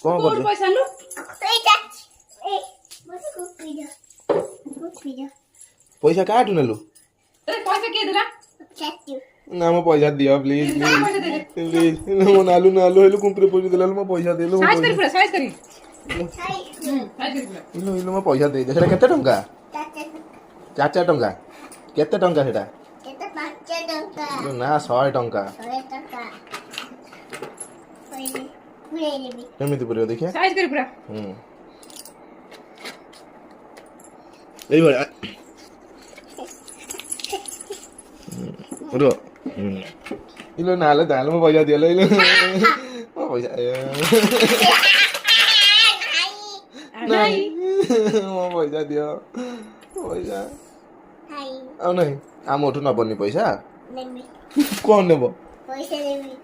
कौन कर पैसा लु पैसा काटू नेलु पैसा किए देला ना मो पैसा दियो प्लीज प्लीज मो नालू नालू हेलु कुंकुरे पैसा देला मो पैसा देलु साइज करी पूरा साइज करी इलो इलो मो पैसा दे सेटा केते टंका 4 टंका केते टंका सेटा ना 100 टंका केमिति पुरियो देखिए साइज करी पूरा एई बड़ा रो इलो नाले दाल मो पैसा दियो इलो मो पैसा नहीं मो पैसा दियो पैसा आ नहीं आम उठु नबनी पैसा कौन नेबो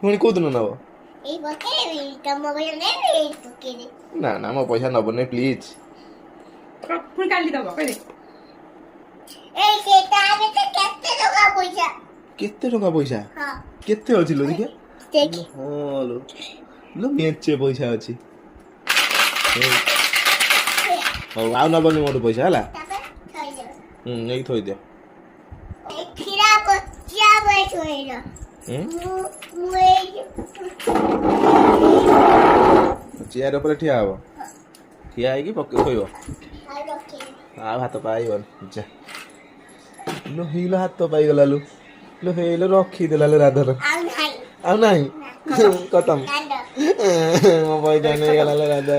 पुणी को दिन नबो ना ना मो पैसा नबनी प्लीज पुणी काली दबो कहिले केते टका पैसा केते अछि लो देखिए हां लो लो मेचे पैसा अछि हो आउ नबनी मोर पैसा हला नहीं थोई दे चेयर ऊपर ठिया हो ठिया है कि पक्के थोइबो आ हाथ पाइबन जा लो हिलो हाथ तो पाइ गला लो लो हेलो रखी देला लो राधर आउ नहीं खत्म मो पैसा नहीं गला लो राधा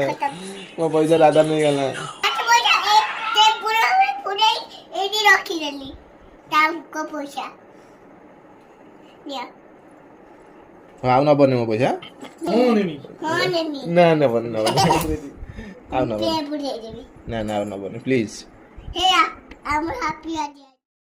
मो पैसा राधा नहीं गला आउ ना बने मो पैसा ना ना बने ना बने आउ ना बने ना ना आउ ना बने प्लीज I'm happy again.